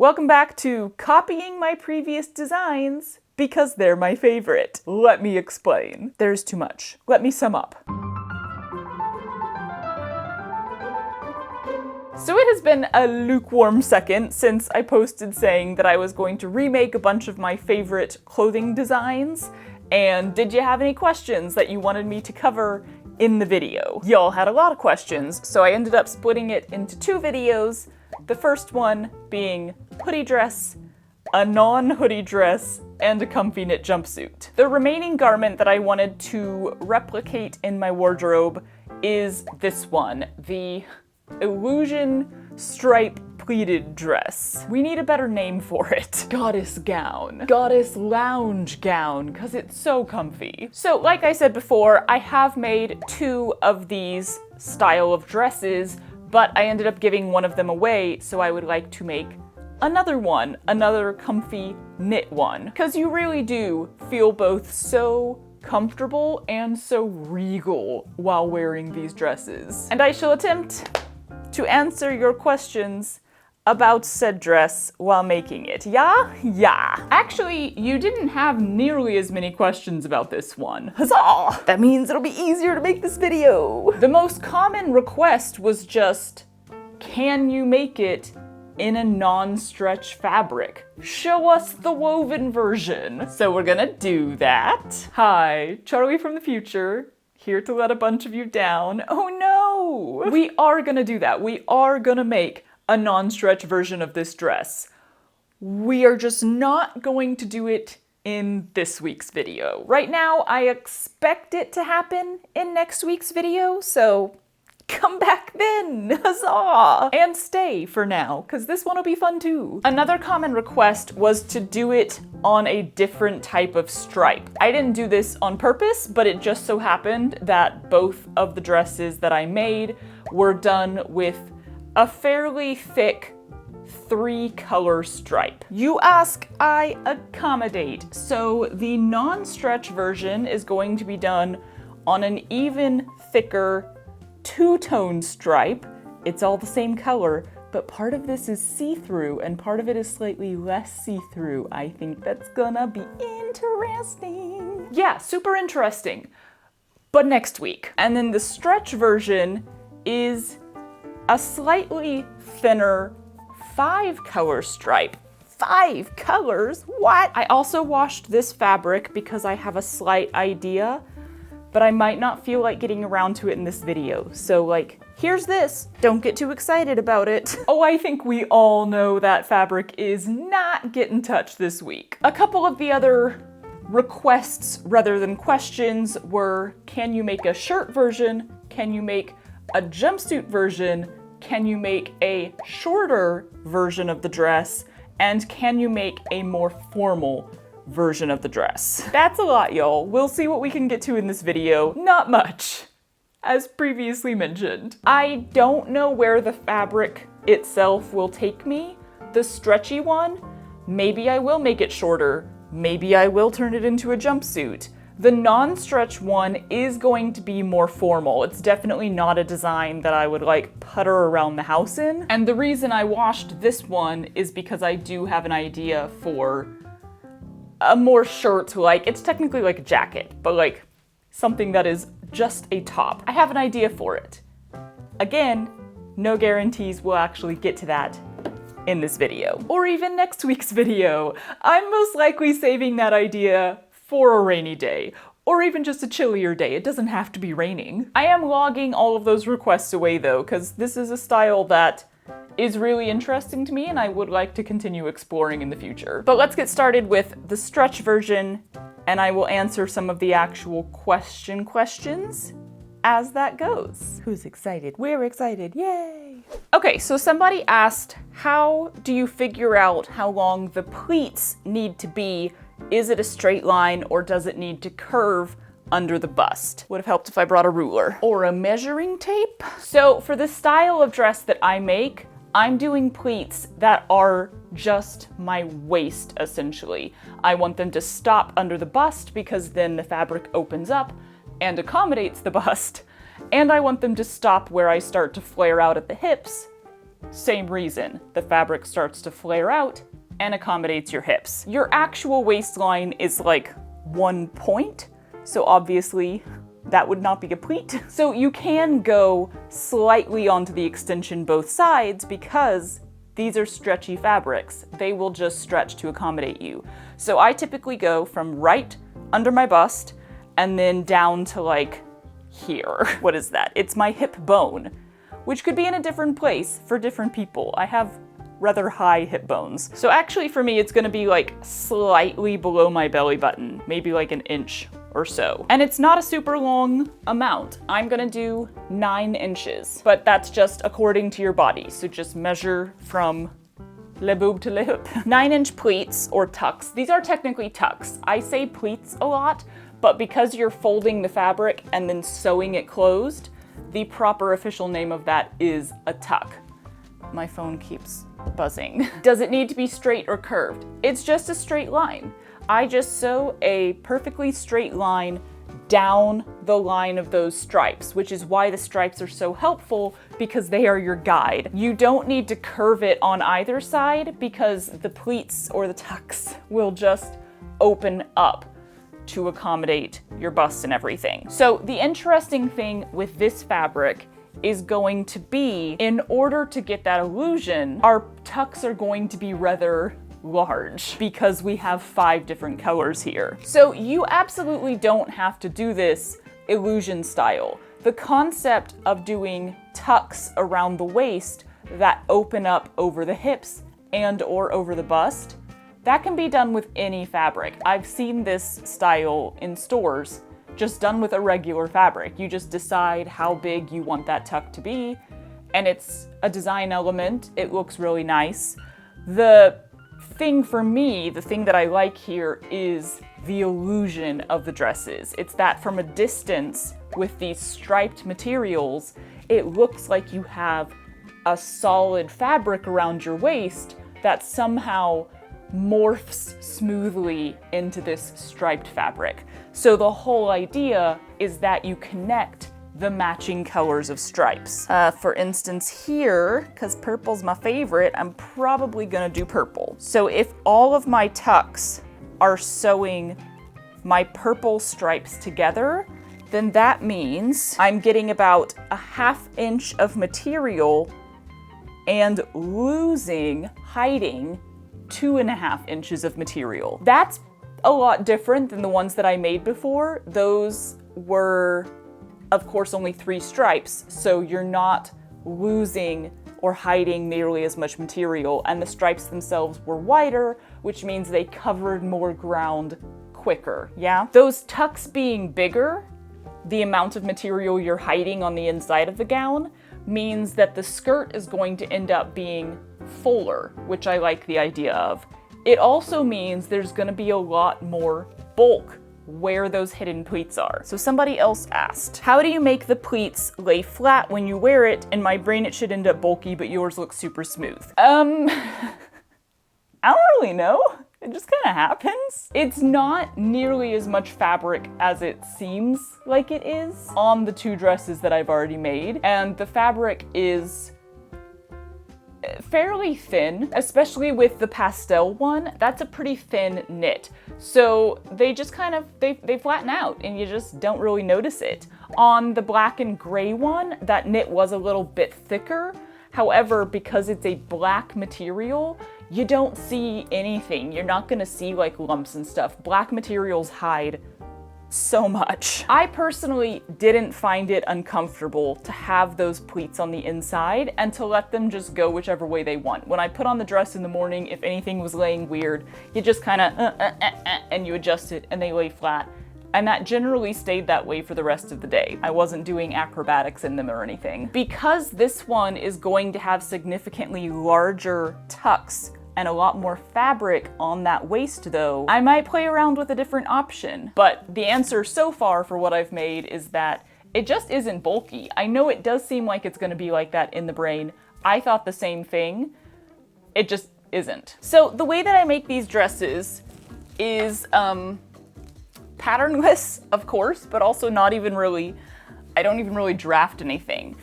Welcome back to copying my previous designs because they're my favorite. Let me explain. There's too much. Let me sum up. So it has been a lukewarm second since I posted saying that I was going to remake a bunch of my favorite clothing designs. And did you have any questions that you wanted me to cover in the video? Y'all had a lot of questions, so I ended up splitting it into 2 videos. The first one being hoodie dress, a non-hoodie dress, and a comfy knit jumpsuit. The remaining garment that I wanted to replicate in my wardrobe is this one, the Illusion stripe pleated dress. We need a better name for it. Goddess gown. Goddess lounge gown, because it's so comfy. So like I said before, I have made 2 of these style of dresses, but I ended up giving one of them away, so I would like to make another one, another comfy knit one. Because you really do feel both so comfortable and so regal while wearing these dresses. And I shall attempt to answer your questions about said dress while making it. Yeah? Yeah. Actually, you didn't have nearly as many questions about this one. Huzzah! That means it'll be easier to make this video. The most common request was just, can you make it in a non-stretch fabric? Show us the woven version. So we're gonna do that. Hi, Charlie from the future. Here to let a bunch of you down. Oh no! We are gonna do that. We are gonna make a non-stretch version of this dress. We are just not going to do it in this week's video. Right now, I expect it to happen in next week's video, so come back then, huzzah! And stay for now, because this one will be fun too. Another common request was to do it on a different type of stripe. I didn't do this on purpose, but it just so happened that both of the dresses that I made were done with a fairly thick 3-color stripe. You ask, I accommodate. So the non-stretch version is going to be done on an even thicker 2-tone stripe. It's all the same color, but part of this is see-through and part of it is slightly less see-through. I think that's gonna be interesting. Yeah, super interesting. But next week. And then the stretch version is a slightly thinner 5-color stripe. 5 colors? What? I also washed this fabric because I have a slight idea, but I might not feel like getting around to it in this video. So like, here's this. Don't get too excited about it. Oh, I think we all know that fabric is not getting touched this week. A couple of the other requests rather than questions were, can you make a shirt version? Can you make a jumpsuit version? Can you make a shorter version of the dress? And can you make a more formal version of the dress? That's a lot, y'all. We'll see what we can get to in this video. Not much, as previously mentioned. I don't know where the fabric itself will take me. The stretchy one, maybe I will make it shorter. Maybe I will turn it into a jumpsuit. The non-stretch one is going to be more formal. It's definitely not a design that I would like putter around the house in. And the reason I washed this one is because I do have an idea for a more shirt, like, it's technically like a jacket, but like something that is just a top. I have an idea for it. Again, no guarantees we'll actually get to that in this video, or even next week's video. I'm most likely saving that idea for a rainy day, or even just a chillier day. It doesn't have to be raining. I am logging all of those requests away though, because this is a style that is really interesting to me and I would like to continue exploring in the future. But let's get started with the stretch version, and I will answer some of the actual questions as that goes. Who's excited? We're excited, yay! Okay, so somebody asked, how do you figure out how long the pleats need to be? Is it a straight line or does it need to curve under the bust? Would have helped if I brought a ruler or a measuring tape. So for the style of dress that I make, I'm doing pleats that are just my waist, essentially. I want them to stop under the bust because then the fabric opens up and accommodates the bust. And I want them to stop where I start to flare out at the hips same reason. The fabric starts to flare out and accommodates your hips. Your actual waistline is like 1 point, so obviously that would not be a pleat. So you can go slightly onto the extension both sides because these are stretchy fabrics. They will just stretch to accommodate you. So I typically go from right under my bust and then down to like here. What is that? It's my hip bone, which could be in a different place for different people. I have rather high hip bones. So actually for me, it's gonna be like slightly below my belly button, maybe like 1 inch or so. And it's not a super long amount. I'm gonna do 9 inches, but that's just according to your body. So just measure from le boob to le hoop. 9-inch pleats or tucks. These are technically tucks. I say pleats a lot, but because you're folding the fabric and then sewing it closed, the proper official name of that is a tuck. My phone keeps buzzing. Does it need to be straight or curved? It's just a straight line. I just sew a perfectly straight line down the line of those stripes, which is why the stripes are so helpful, because they are your guide. You don't need to curve it on either side because the pleats or the tucks will just open up to accommodate your bust and everything. So the interesting thing with this fabric is going to be, in order to get that illusion, our tucks are going to be rather large because we have 5 different colors here. So you absolutely don't have to do this illusion style. The concept of doing tucks around the waist that open up over the hips and or over the bust, that can be done with any fabric. I've seen this style in stores, just done with a regular fabric. You just decide how big you want that tuck to be, and it's a design element. It looks really nice. The thing for me, the thing that I like here is the illusion of the dresses. It's that from a distance with these striped materials, it looks like you have a solid fabric around your waist that somehow morphs smoothly into this striped fabric. So the whole idea is that you connect the matching colors of stripes. For instance here, because purple's my favorite, I'm probably gonna do purple. So if all of my tucks are sewing my purple stripes together, then that means I'm getting about a 1/2 inch of material and hiding 2.5 inches of material. That's a lot different than the ones that I made before. Those were, of course, only 3 stripes, so you're not losing or hiding nearly as much material, and the stripes themselves were wider, which means they covered more ground quicker, yeah? Those tucks being bigger, the amount of material you're hiding on the inside of the gown, means that the skirt is going to end up being fuller, which I like the idea of. It also means there's gonna be a lot more bulk where those hidden pleats are. So somebody else asked, how do you make the pleats lay flat when you wear it? In my brain it should end up bulky, but yours looks super smooth. I don't really know. It just kind of happens. It's not nearly as much fabric as it seems like it is on the 2 dresses that I've already made, and the fabric is fairly thin, especially with the pastel one. That's a pretty thin knit. So they just kind of, they flatten out and you just don't really notice it. On the black and gray one, that knit was a little bit thicker. However, because it's a black material, you don't see anything. You're not gonna see like lumps and stuff. Black materials hide so much. I personally didn't find it uncomfortable to have those pleats on the inside and to let them just go whichever way they want. When I put on the dress in the morning, if anything was laying weird, you just kind of and you adjust it and they lay flat. And that generally stayed that way for the rest of the day. I wasn't doing acrobatics in them or anything. Because this one is going to have significantly larger tucks and a lot more fabric on that waist though, I might play around with a different option. But the answer so far for what I've made is that it just isn't bulky. I know it does seem like it's gonna be like that in the brain. I thought the same thing. It just isn't. So the way that I make these dresses is patternless, of course, but also not even really, I don't even really draft anything.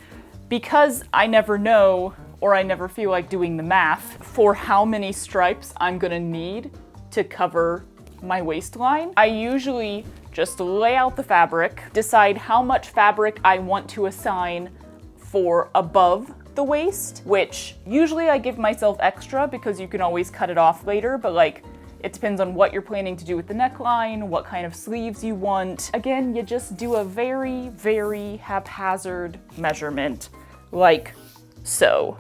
Because I never know or I never feel like doing the math for how many stripes I'm gonna need to cover my waistline. I usually just lay out the fabric, decide how much fabric I want to assign for above the waist, which usually I give myself extra because you can always cut it off later, but like, it depends on what you're planning to do with the neckline, what kind of sleeves you want. Again, you just do a very, very haphazard measurement, like so.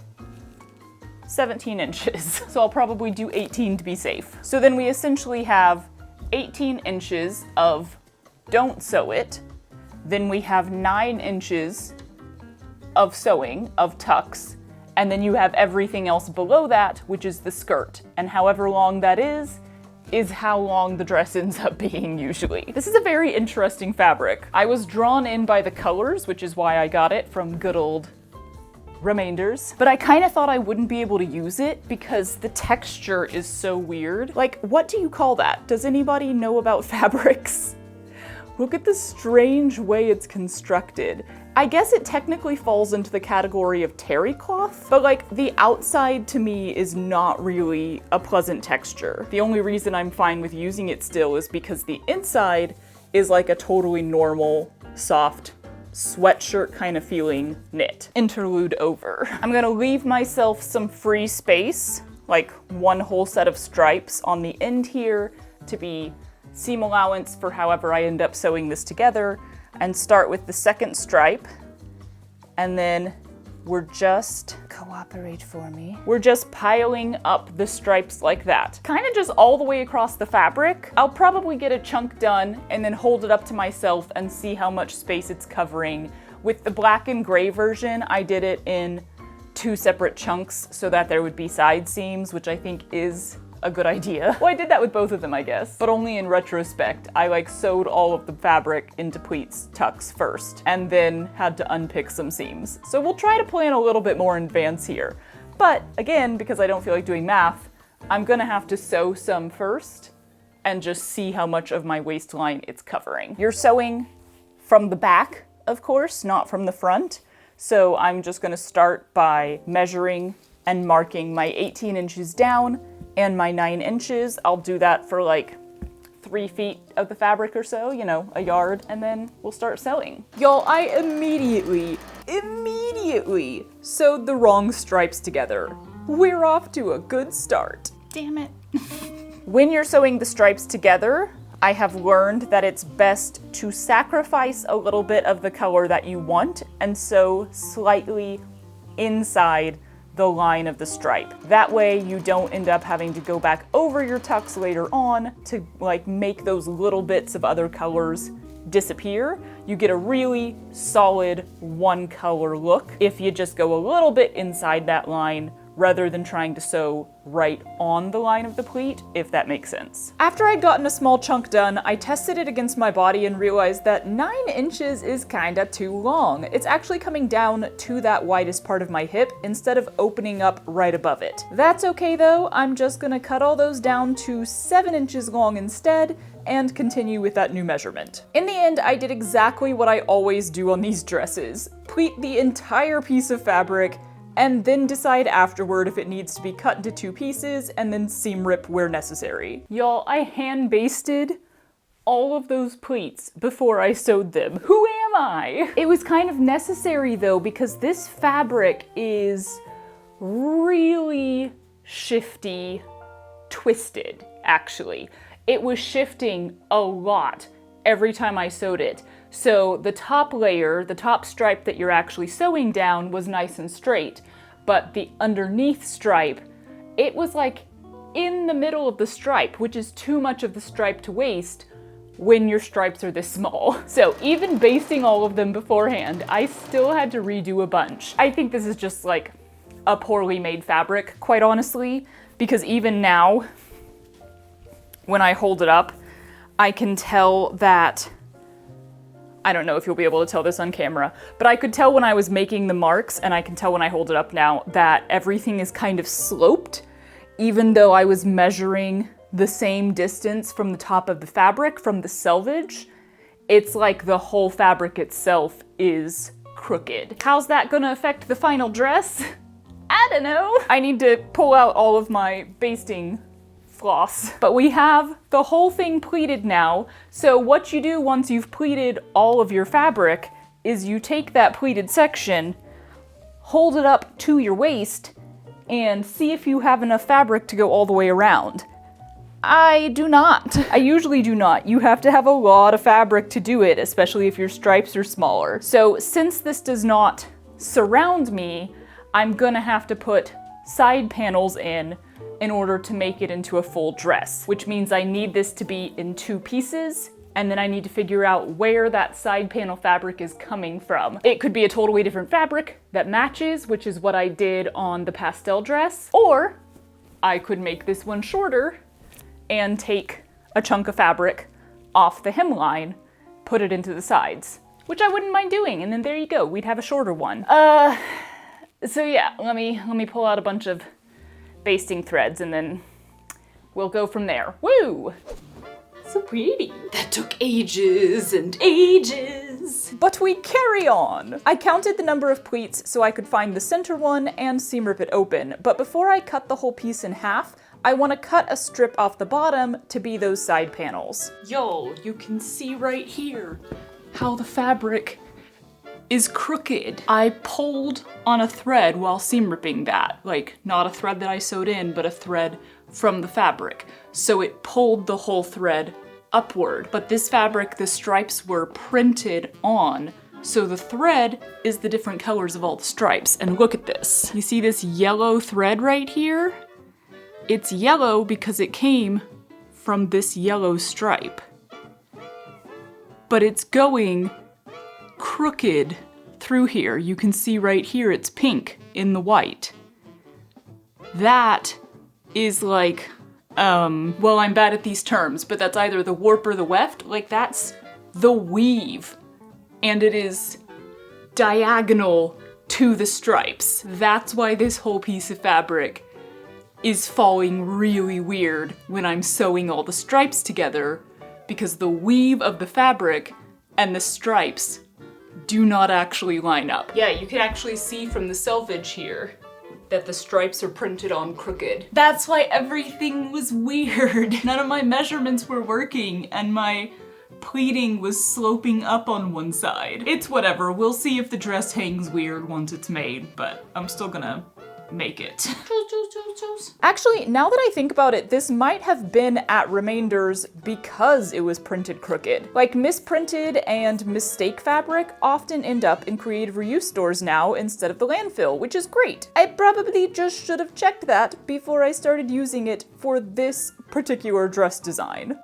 17 inches. So I'll probably do 18 to be safe. So then we essentially have 18 inches of don't sew it. Then we have 9 inches of sewing, of tucks, and then you have everything else below that, which is the skirt. And however long that is how long the dress ends up being usually. This is a very interesting fabric. I was drawn in by the colors, which is why I got it from good old Remainders, but I kind of thought I wouldn't be able to use it because the texture is so weird. Like, what do you call that? Does anybody know about fabrics? Look at the strange way it's constructed. I guess it technically falls into the category of terry cloth, but like the outside to me is not really a pleasant texture. The only reason I'm fine with using it still is because the inside is like a totally normal, soft, sweatshirt kind of feeling knit. Interlude over. I'm gonna leave myself some free space, like one whole set of stripes on the end here to be seam allowance for however I end up sewing this together, and start with the second stripe, and then we're just, cooperate for me, we're just piling up the stripes like that. Kind of just all the way across the fabric. I'll probably get a chunk done and then hold it up to myself and see how much space it's covering. With the black and gray version, I did it in 2 separate chunks so that there would be side seams, which I think is a good idea. Well, I did that with both of them, I guess, but only in retrospect. I like sewed all of the fabric into pleats tucks first and then had to unpick some seams. So we'll try to plan a little bit more in advance here. But again, because I don't feel like doing math, I'm gonna have to sew some first and just see how much of my waistline it's covering. You're sewing from the back, of course, not from the front. So I'm just gonna start by measuring and marking my 18 inches down and my 9 inches. I'll do that for like 3 feet of the fabric or so, you know, a yard, and then we'll start sewing. Y'all, I immediately sewed the wrong stripes together. We're off to a good start. Damn it. When you're sewing the stripes together, I have learned that it's best to sacrifice a little bit of the color that you want and sew slightly inside the line of the stripe. That way you don't end up having to go back over your tucks later on to like make those little bits of other colors disappear. You get a really solid one color look if you just go a little bit inside that line rather than trying to sew right on the line of the pleat, if that makes sense. After I'd gotten a small chunk done, I tested it against my body and realized that 9 inches is kinda too long. It's actually coming down to that widest part of my hip instead of opening up right above it. That's okay though, I'm just gonna cut all those down to 7 inches long instead and continue with that new measurement. In the end, I did exactly what I always do on these dresses. Pleat the entire piece of fabric and then decide afterward if it needs to be cut into 2 pieces and then seam rip where necessary. Y'all, I hand basted all of those pleats before I sewed them. Who am I? It was kind of necessary though, because this fabric is really shifty, twisted, actually. It was shifting a lot every time I sewed it. So the top layer, the top stripe that you're actually sewing down was nice and straight, but the underneath stripe, it was like in the middle of the stripe, which is too much of the stripe to waste when your stripes are this small. So even basting all of them beforehand, I still had to redo a bunch. I think this is just like a poorly made fabric, quite honestly, because even now, when I hold it up, I can tell that, I don't know if you'll be able to tell this on camera, but I could tell when I was making the marks, and I can tell when I hold it up now, that everything is kind of sloped, even though I was measuring the same distance from the top of the fabric from the selvage. It's like the whole fabric itself is crooked. How's that gonna affect the final dress? I don't know. I need to pull out all of my basting floss. But we have the whole thing pleated now. So what you do once you've pleated all of your fabric is you take that pleated section, hold it up to your waist, and see if you have enough fabric to go all the way around. I do not. I usually do not. You have to have a lot of fabric to do it, especially if your stripes are smaller. So since this does not surround me, I'm gonna have to put side panels in order to make it into a full dress, which means I need this to be in 2 pieces, and then I need to figure out where that side panel fabric is coming from. It could be a totally different fabric that matches, which is what I did on the pastel dress, or I could make this one shorter and take a chunk of fabric off the hemline, put it into the sides, which I wouldn't mind doing, and then there you go, we'd have a shorter one. So yeah, let me pull out a bunch of basting threads and then we'll go from there. Woo! So pretty. That took ages and ages. But we carry on. I counted the number of pleats so I could find the center one and seam rip it open, but before I cut the whole piece in half, I want to cut a strip off the bottom to be those side panels. Yo, you can see right here how the fabric is crooked. I pulled on a thread while seam ripping that. Like, not a thread that I sewed in, but a thread from the fabric. So it pulled the whole thread upward. But this fabric, the stripes were printed on, so the thread is the different colors of all the stripes. And look at this. You see this yellow thread right here? It's yellow because it came from this yellow stripe. But it's going crooked through here. You can see right here it's pink in the white. That is like, well, I'm bad at these terms, but that's either the warp or the weft. Like, that's the weave. And it is diagonal to the stripes. That's why this whole piece of fabric is falling really weird when I'm sewing all the stripes together, because the weave of the fabric and the stripes do not actually line up. Yeah, you can actually see from the selvage here that the stripes are printed on crooked. That's why everything was weird. None of my measurements were working and my pleating was sloping up on one side. It's whatever, we'll see if the dress hangs weird once it's made, but I'm still gonna make it. Actually, now that I think about it, this might have been at Remainders because it was printed crooked. Like, misprinted and mistake fabric often end up in creative reuse stores now instead of the landfill, which is great. I probably just should have checked that before I started using it for this particular dress design.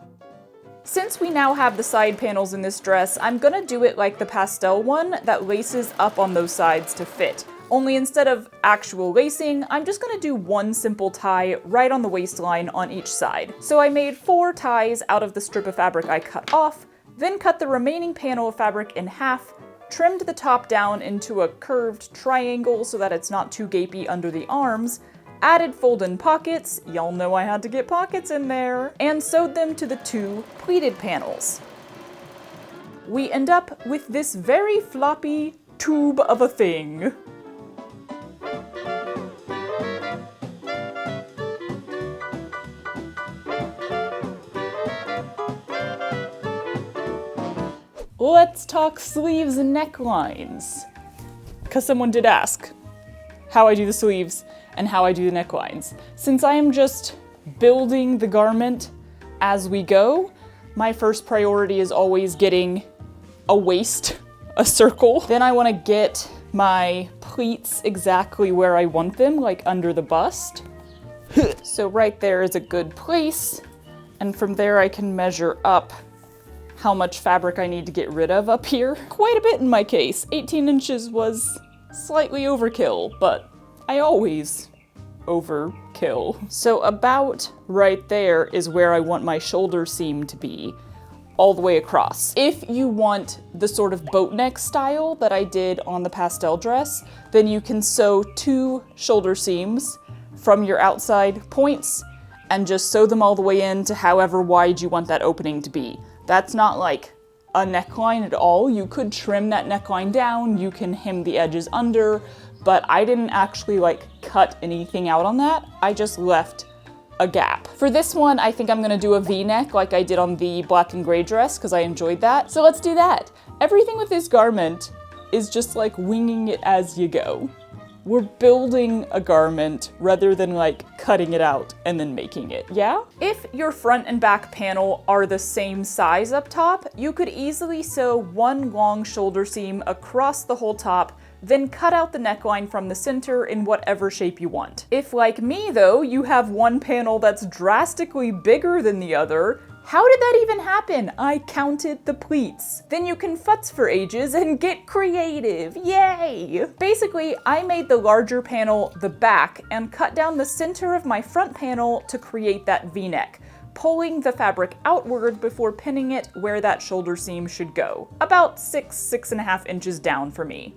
Since we now have the side panels in this dress, I'm gonna do it like the pastel one that laces up on those sides to fit. Only instead of actual lacing, I'm just gonna do one simple tie right on the waistline on each side. So I made 4 ties out of the strip of fabric I cut off, then cut the remaining panel of fabric in half, trimmed the top down into a curved triangle so that it's not too gapey under the arms, added fold-in pockets, y'all know I had to get pockets in there, and sewed them to the 2 pleated panels. We end up with this very floppy tube of a thing. Let's talk sleeves and necklines. Because someone did ask how I do the sleeves and how I do the necklines. Since I am just building the garment as we go, my first priority is always getting a waist, a circle. Then I want to get my pleats exactly where I want them, like under the bust. So right there is a good place. And from there I can measure up how much fabric I need to get rid of up here. Quite a bit in my case. 18 inches was slightly overkill, but I always overkill. So about right there is where I want my shoulder seam to be, all the way across. If you want the sort of boat neck style that I did on the pastel dress, then you can sew 2 shoulder seams from your outside points and just sew them all the way in to however wide you want that opening to be. That's not like a neckline at all. You could trim that neckline down, you can hem the edges under, but I didn't actually like cut anything out on that. I just left a gap. For this one, I think I'm gonna do a V-neck like I did on the black and gray dress because I enjoyed that. So let's do that. Everything with this garment is just like winging it as you go. We're building a garment rather than like cutting it out and then making it, yeah? If your front and back panel are the same size up top, you could easily sew one long shoulder seam across the whole top, then cut out the neckline from the center in whatever shape you want. If, like me though, you have one panel that's drastically bigger than the other, how did that even happen? I counted the pleats. Then you can futz for ages and get creative, yay! Basically, I made the larger panel the back and cut down the center of my front panel to create that V-neck, pulling the fabric outward before pinning it where that shoulder seam should go. About 6.5 inches down for me.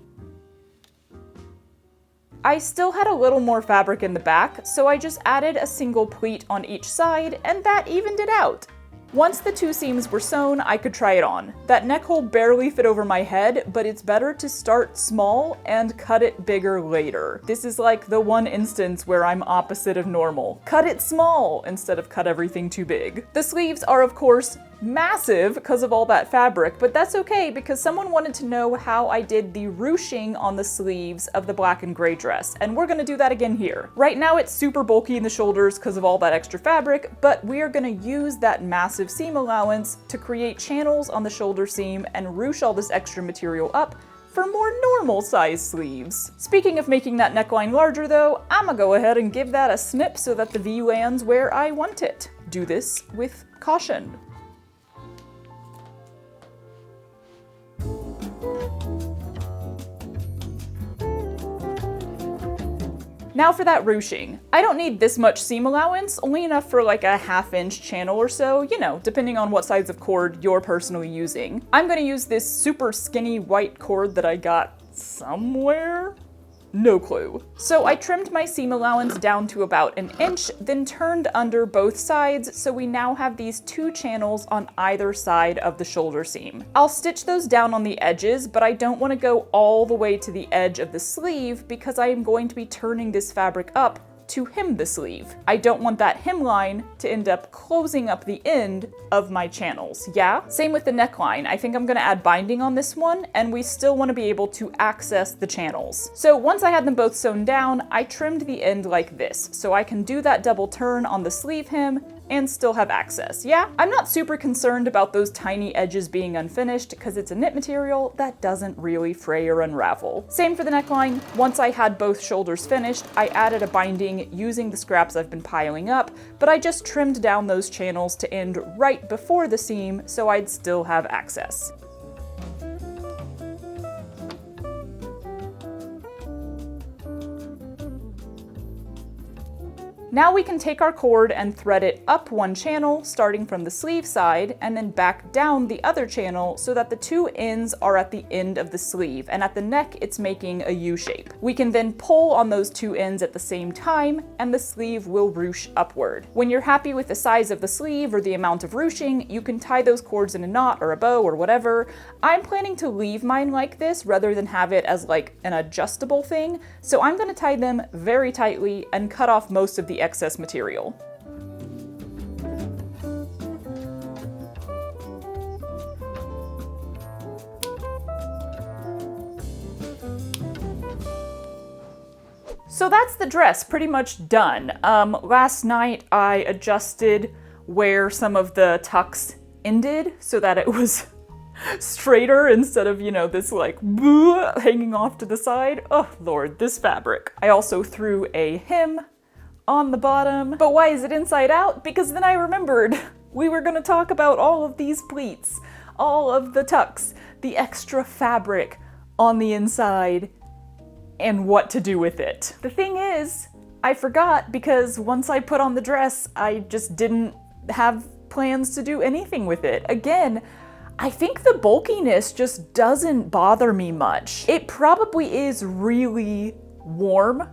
I still had a little more fabric in the back, so I just added a single pleat on each side, and that evened it out. Once the two seams were sewn, I could try it on. That neck hole barely fit over my head, but it's better to start small and cut it bigger later. This is like the one instance where I'm opposite of normal. Cut it small instead of cut everything too big. The sleeves are, of course, massive because of all that fabric, but that's okay because someone wanted to know how I did the ruching on the sleeves of the black and gray dress, and we're gonna do that again here. Right now it's super bulky in the shoulders because of all that extra fabric, but we are gonna use that massive seam allowance to create channels on the shoulder seam and ruche all this extra material up for more normal size sleeves. Speaking of making that neckline larger though, I'm gonna go ahead and give that a snip so that the V lands where I want it. Do this with caution. Now for that ruching. I don't need this much seam allowance, only enough for like a 1/2 inch channel or so, you know, depending on what size of cord you're personally using. I'm gonna use this super skinny white cord that I got somewhere. No clue. So I trimmed my seam allowance down to about 1 inch, then turned under both sides, so we now have these two channels on either side of the shoulder seam. I'll stitch those down on the edges, but I don't want to go all the way to the edge of the sleeve because I am going to be turning this fabric up to hem the sleeve. I don't want that hemline to end up closing up the end of my channels, yeah? Same with the neckline. I think I'm gonna add binding on this one, and we still wanna be able to access the channels. So once I had them both sewn down, I trimmed the end like this, so I can do that double turn on the sleeve hem and still have access, yeah? I'm not super concerned about those tiny edges being unfinished because it's a knit material that doesn't really fray or unravel. Same for the neckline. Once I had both shoulders finished, I added a binding using the scraps I've been piling up, but I just trimmed down those channels to end right before the seam so I'd still have access. Now we can take our cord and thread it up one channel, starting from the sleeve side, and then back down the other channel so that the two ends are at the end of the sleeve, and at the neck it's making a U shape. We can then pull on those two ends at the same time, and the sleeve will ruche upward. When you're happy with the size of the sleeve or the amount of ruching, you can tie those cords in a knot or a bow or whatever. I'm planning to leave mine like this rather than have it as like an adjustable thing, so I'm gonna tie them very tightly and cut off most of the excess material. So that's the dress pretty much done. Last night I adjusted where some of the tucks ended so that it was straighter instead of, you know, this like hanging off to the side. Oh Lord, this fabric. I also threw a hem on the bottom. But why is it inside out? Because then I remembered we were gonna talk about all of these pleats, all of the tucks, the extra fabric on the inside, and what to do with it. The thing is, I forgot because once I put on the dress, I just didn't have plans to do anything with it. Again, I think the bulkiness just doesn't bother me much. It probably is really warm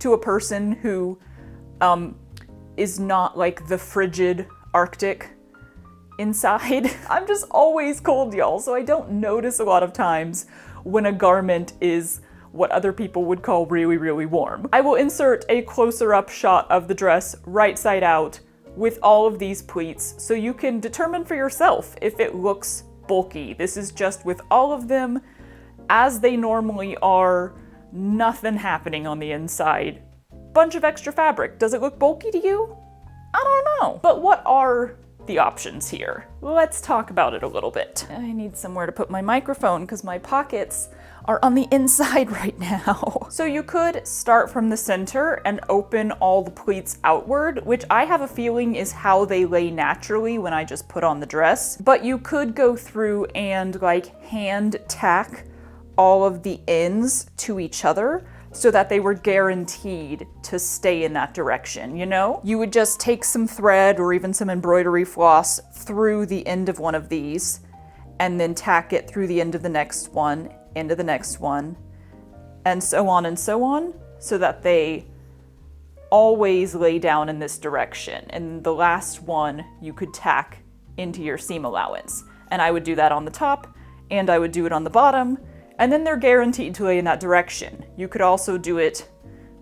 to a person who is not like the frigid Arctic inside. I'm just always cold, y'all, so I don't notice a lot of times when a garment is what other people would call really, really warm. I will insert a closer up shot of the dress right side out with all of these pleats so you can determine for yourself if it looks bulky. This is just with all of them as they normally are, nothing happening on the inside. Bunch of extra fabric. Does it look bulky to you? I don't know. But what are the options here? Let's talk about it a little bit. I need somewhere to put my microphone because my pockets are on the inside right now. So you could start from the center and open all the pleats outward, which I have a feeling is how they lay naturally when I just put on the dress. But you could go through and like hand tack all of the ends to each other so that they were guaranteed to stay in that direction, you know? You would just take some thread or even some embroidery floss through the end of one of these and then tack it through the end of the next one, into the next one, and so on, so that they always lay down in this direction. And the last one you could tack into your seam allowance. And I would do that on the top, and I would do it on the bottom, and then they're guaranteed to lay in that direction. You could also do it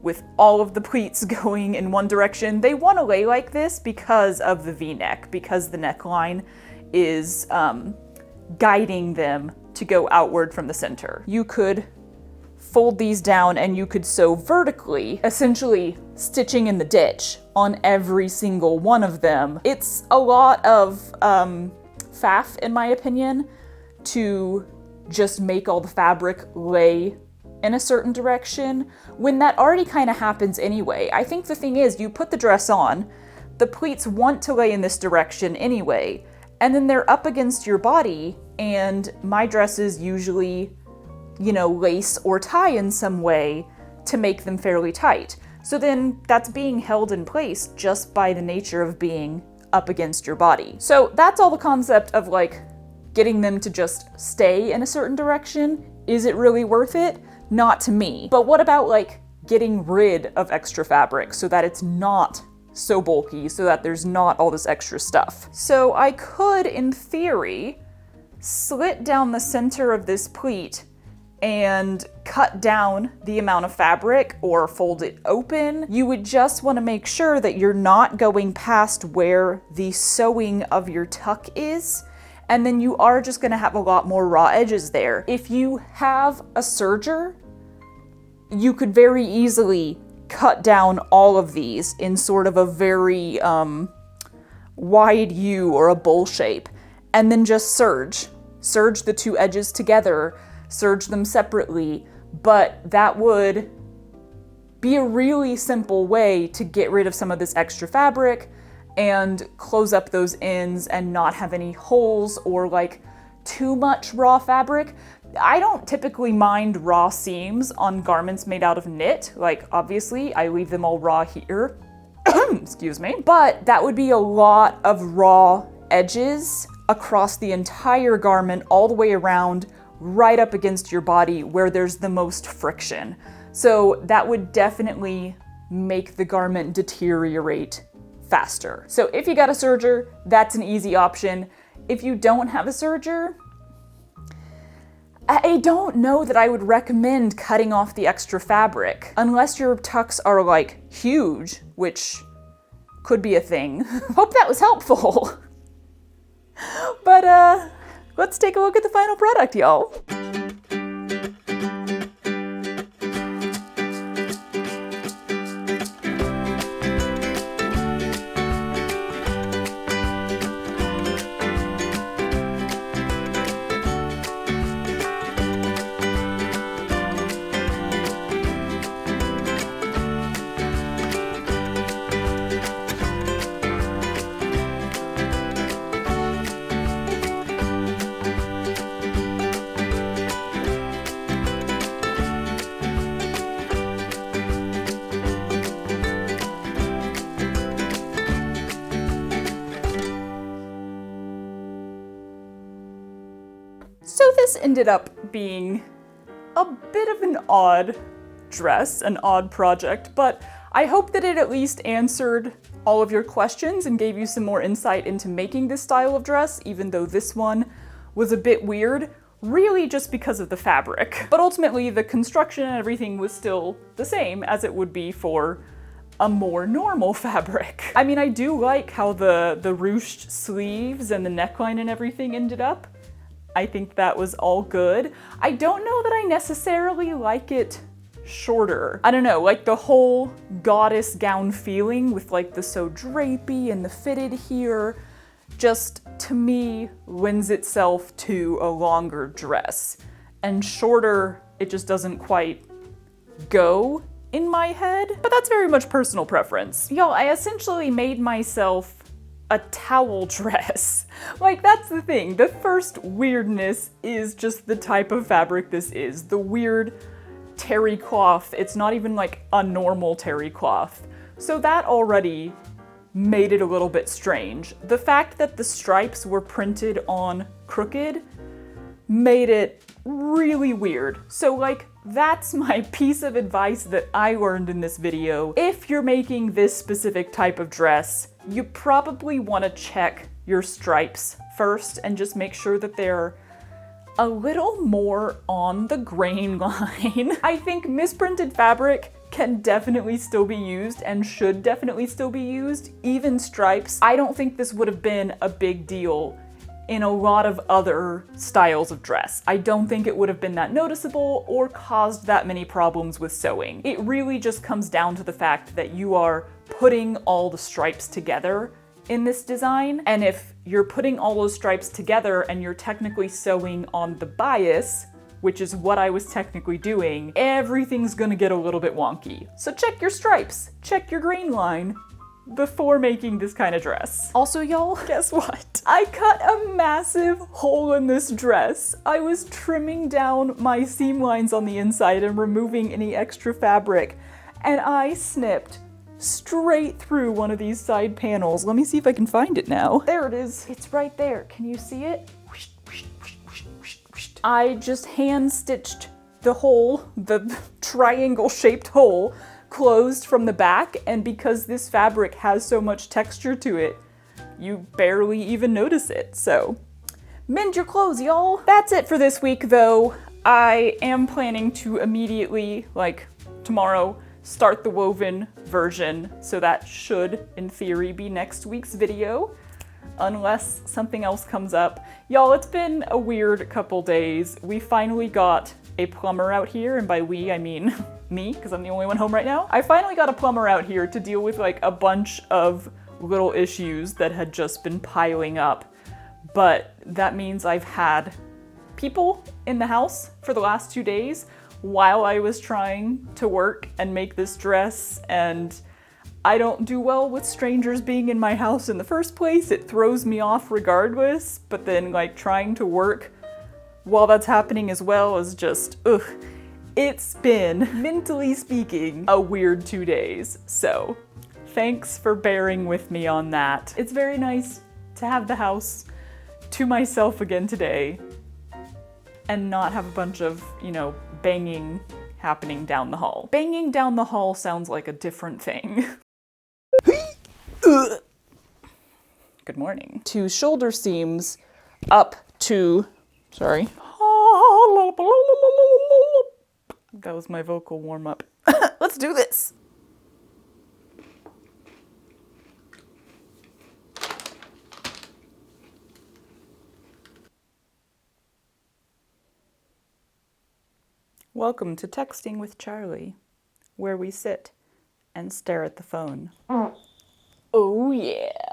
with all of the pleats going in one direction. They want to lay like this because of the V-neck, because the neckline is guiding them to go outward from the center. You could fold these down and you could sew vertically, essentially stitching in the ditch on every single one of them. It's a lot of faff, in my opinion, to just make all the fabric lay in a certain direction when that already kind of happens anyway. I think the thing is, you put the dress on, the pleats want to lay in this direction anyway, and then they're up against your body, and my dresses usually, you know, lace or tie in some way to make them fairly tight. So then that's being held in place just by the nature of being up against your body. So that's all the concept of like getting them to just stay in a certain direction. Is it really worth it? Not to me. But what about like getting rid of extra fabric so that it's not so bulky, so that there's not all this extra stuff? So I could, in theory, slit down the center of this pleat and cut down the amount of fabric or fold it open. You would just want to make sure that you're not going past where the sewing of your tuck is, and then you are just going to have a lot more raw edges there. If you have a serger, you could very easily cut down all of these in sort of a very wide U or a bowl shape, and then just serge the two edges together, serge them separately. But that would be a really simple way to get rid of some of this extra fabric and close up those ends and not have any holes or like too much raw fabric. I don't typically mind raw seams on garments made out of knit. Like, obviously I leave them all raw here, excuse me, but that would be a lot of raw edges across the entire garment, all the way around, right up against your body where there's the most friction. So that would definitely make the garment deteriorate faster. So if you got a serger, that's an easy option. If you don't have a serger, I don't know that I would recommend cutting off the extra fabric unless your tucks are like huge, which could be a thing. Hope that was helpful. But let's take a look at the final product, y'all. So this ended up being a bit of an odd dress, an odd project, but I hope that it at least answered all of your questions and gave you some more insight into making this style of dress, even though this one was a bit weird. really just because of the fabric. But ultimately, the construction and everything was still the same as it would be for a more normal fabric. I mean, I do like how the ruched sleeves and the neckline and everything ended up. I think that was all good. I don't know that I necessarily like it shorter. I don't know, like the whole goddess gown feeling with like the so drapey and the fitted here, just to me lends itself to a longer dress. And shorter, it just doesn't quite go in my head, but that's very much personal preference. Y'all, I essentially made myself a towel dress. Like, that's the thing. The first weirdness is just the type of fabric this is. The weird terry cloth. It's not even like a normal terry cloth. So that already made it a little bit strange. The fact that the stripes were printed on crooked made it really weird. So like, that's my piece of advice that I learned in this video. If you're making this specific type of dress, you probably want to check your stripes first and just make sure that they're a little more on the grain line. I think misprinted fabric can definitely still be used and should definitely still be used, even stripes. I don't think this would have been a big deal in a lot of other styles of dress. I don't think it would have been that noticeable or caused that many problems with sewing. It really just comes down to the fact that you are putting all the stripes together in this design, and if you're putting all those stripes together and you're technically sewing on the bias, which is what I was technically doing, everything's gonna get a little bit wonky. So check your stripes, check your grain line before making this kind of dress. Also, y'all, guess what? I cut a massive hole in this dress. I was trimming down my seam lines on the inside and removing any extra fabric, and I snipped straight through one of these side panels. Let me see if I can find it now. There it is. It's right there. Can you see it? I just hand stitched the hole, the triangle shaped hole, closed from the back, and because this fabric has so much texture to it, you barely even notice it. So mend your clothes, y'all. That's it for this week though. I am planning to immediately, like tomorrow, start the woven version, so that should, in theory, be next week's video, unless something else comes up. Y'all, it's been a weird couple days. We finally got a plumber out here, and by we, I mean me, because I'm the only one home right now. I finally got a plumber out here to deal with like a bunch of little issues that had just been piling up, but that means I've had people in the house for the last 2 days while I was trying to work and make this dress, and I don't do well with strangers being in my house in the first place. It throws me off regardless, but then like trying to work while that's happening as well is just, ugh. It's been, mentally speaking, a weird 2 days, so thanks for bearing with me on that. It's very nice to have the house to myself again today and not have a bunch of, you know, banging happening down the hall. Banging down the hall sounds like a different thing. Good morning. To shoulder seams up to, sorry. That was my vocal warm-up. Let's do this. Welcome to Texting with Charlie, where we sit and stare at the phone. Oh yeah.